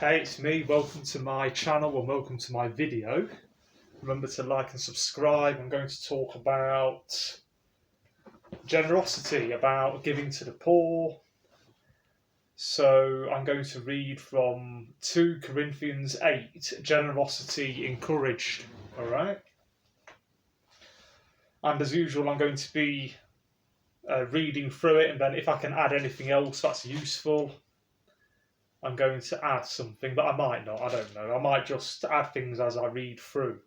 Hey, it's me. Welcome to my channel and welcome to my video. Remember to like and subscribe. I'm going to talk about generosity, about giving to the poor. So I'm going to read from 2 Corinthians 8, generosity encouraged. Alright? And as usual, I'm going to be reading through it, and then if I can add anything else that's useful, I'm going to add something, but I might not, I don't know. I might just add things as I read through.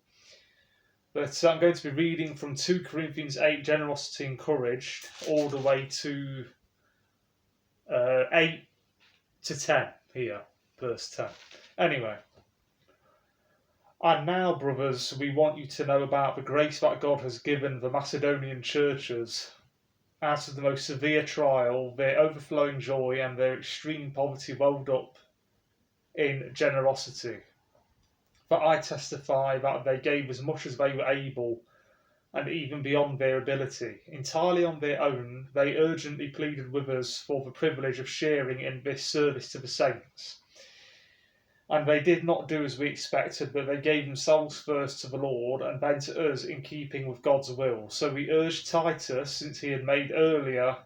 But I'm going to be reading from 2 Corinthians 8, generosity encouraged, all the way to 8 to 10 here, verse 10. Anyway. And now, brothers, we want you to know about the grace that God has given the Macedonian churches. Out of the most severe trial, their overflowing joy and their extreme poverty welled up in generosity. For I testify that they gave as much as they were able, and even beyond their ability. Entirely on their own, they urgently pleaded with us for the privilege of sharing in this service to the saints. And they did not do as we expected, but they gave themselves first to the Lord, and then to us in keeping with God's will. So we urged Titus, since he had made earlier...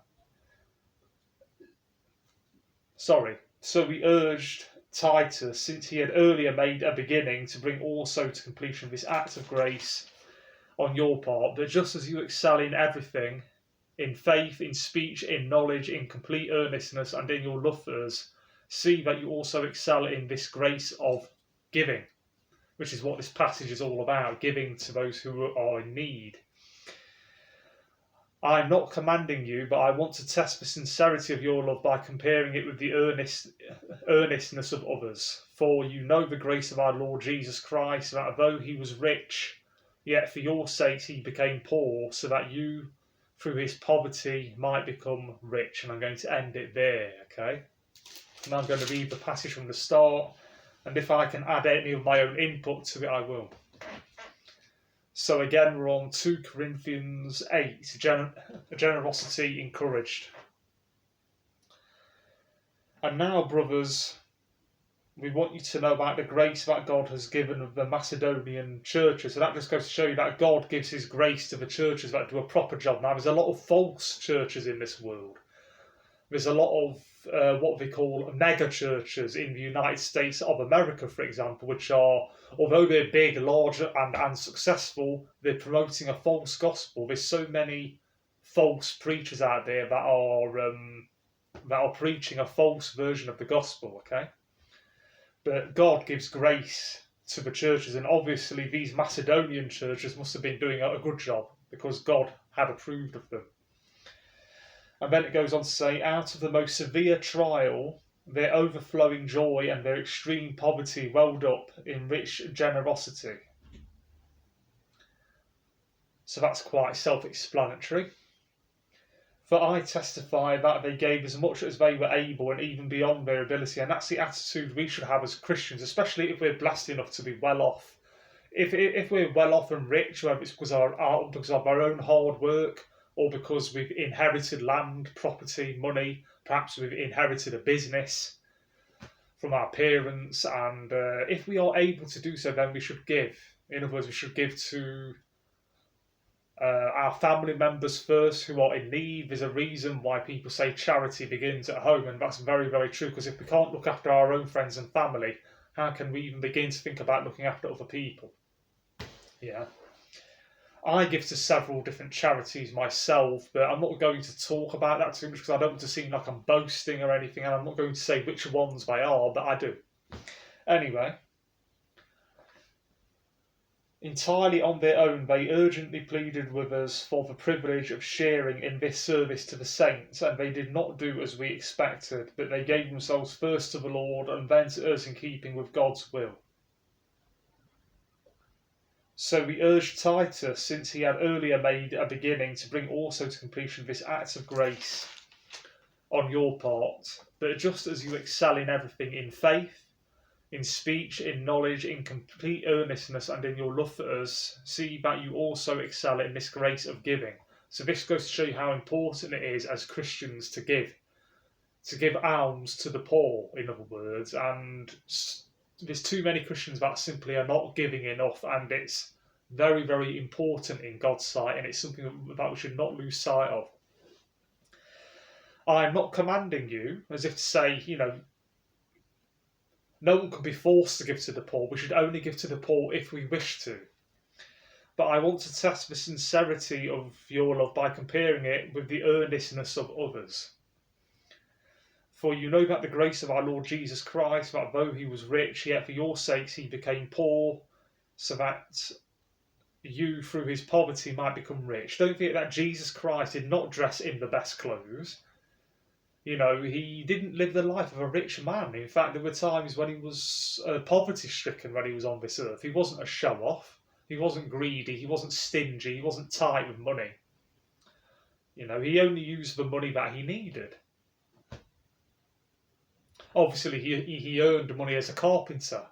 So we urged Titus, since he had earlier made a beginning, to bring also to completion this act of grace on your part. But just as you excel in everything, in faith, in speech, in knowledge, in complete earnestness, and in your love for us, see that you also excel in this grace of giving, which is what this passage is all about, giving to those who are in need. I'm not commanding you, but I want to test the sincerity of your love by comparing it with the earnestness of others. For you know the grace of our Lord Jesus Christ, that though he was rich, yet for your sakes he became poor, so that you, through his poverty, might become rich. And I'm going to end it there, okay? And I'm going to read the passage from the start, and if I can add any of my own input to it, I will. So again, we're on 2 Corinthians 8, generosity encouraged. And now, brothers, we want you to know about the grace that God has given of the Macedonian churches. So that just goes to show you that God gives his grace to the churches that do a proper job. Now, there's a lot of false churches in this world. There's a lot of what they call mega churches in the United States of America, for example, which are, although they're big, large and successful, they're promoting a false gospel. There's so many false preachers out there that are preaching a false version of the gospel, okay? But God gives grace to the churches, and obviously these Macedonian churches must have been doing a good job because God had approved of them. And then it goes on to say, out of the most severe trial, their overflowing joy and their extreme poverty welled up in rich generosity. So that's quite self-explanatory. For I testify that they gave as much as they were able and even beyond their ability. And that's the attitude we should have as Christians, especially if we're blessed enough to be well off. If we're well off and rich, whether it's because of our own hard work, or because we've inherited land, property, money, perhaps we've inherited a business from our parents, and if we are able to do so, then we should give. In other words, we should give to our family members first who are in need. There's a reason why people say charity begins at home, and that's very, very true, because if we can't look after our own friends and family, how can we even begin to think about looking after other people? Yeah. I give to several different charities myself, but I'm not going to talk about that too much because I don't want to seem like I'm boasting or anything, and I'm not going to say which ones they are, but I do. Anyway, entirely on their own, they urgently pleaded with us for the privilege of sharing in this service to the saints, and they did not do as we expected, but they gave themselves first to the Lord and then to us in keeping with God's will. So we urged Titus, since he had earlier made a beginning, to bring also to completion this act of grace on your part. But just as you excel in everything, in faith, in speech, in knowledge, in complete earnestness, and in your love for us, see that you also excel in this grace of giving. So this goes to show you how important it is as Christians to give. to give alms to the poor, in other words, and there's too many Christians that simply are not giving enough, and it's very, very important in God's sight, and it's something that we should not lose sight of. I'm not commanding you, as if to say, no one can be forced to give to the poor. We should only give to the poor if we wish to. But I want to test the sincerity of your love by comparing it with the earnestness of others. For you know that the grace of our Lord Jesus Christ, that though he was rich, yet for your sakes he became poor, so that you through his poverty might become rich. Don't forget that Jesus Christ did not dress in the best clothes. He didn't live the life of a rich man. In fact, there were times when he was poverty-stricken when he was on this earth. He wasn't a show-off. He wasn't greedy. He wasn't stingy. He wasn't tight with money. He only used the money that he needed. Obviously, he earned money as a carpenter.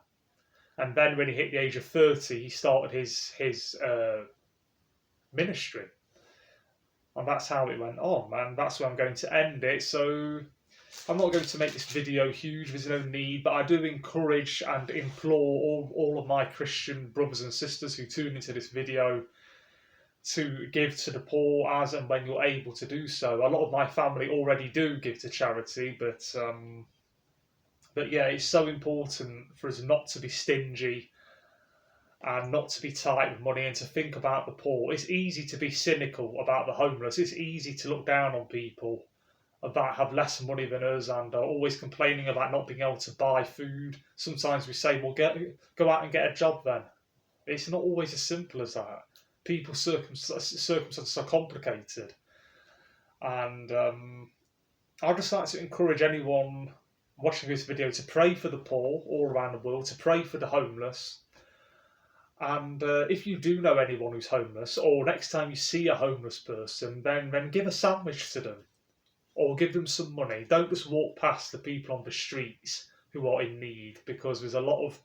And then when he hit the age of 30, he started his ministry. And that's how it went on, and that's where I'm going to end it. So I'm not going to make this video huge, there's no need, but I do encourage and implore all of my Christian brothers and sisters who tune into this video to give to the poor as and when you're able to do so. A lot of my family already do give to charity, but yeah, it's so important for us not to be stingy and not to be tight with money and to think about the poor. It's easy to be cynical about the homeless. It's easy to look down on people that have less money than us and are always complaining about not being able to buy food. Sometimes we say, well, go out and get a job then. It's not always as simple as that. People's circumstances are complicated. And I'd just like to encourage anyone watching this video to pray for the poor all around the world, to pray for the homeless. And if you do know anyone who's homeless, or next time you see a homeless person, then give a sandwich to them, or give them some money. Don't just walk past the people on the streets who are in need, because there's a lot of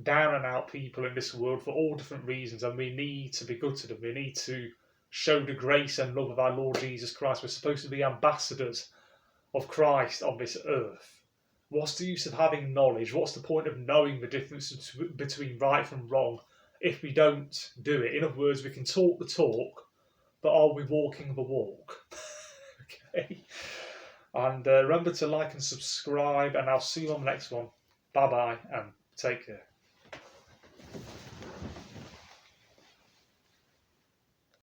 down and out people in this world for all different reasons, and we need to be good to them. We need to show the grace and love of our Lord Jesus Christ. We're supposed to be ambassadors of Christ on this earth. What's the use of having knowledge? What's the point of knowing the difference between right from wrong if we don't do it? In other words, we can talk the talk, but are we walking the walk? Okay. And remember to like and subscribe, and I'll see you on the next one. Bye bye, and take care.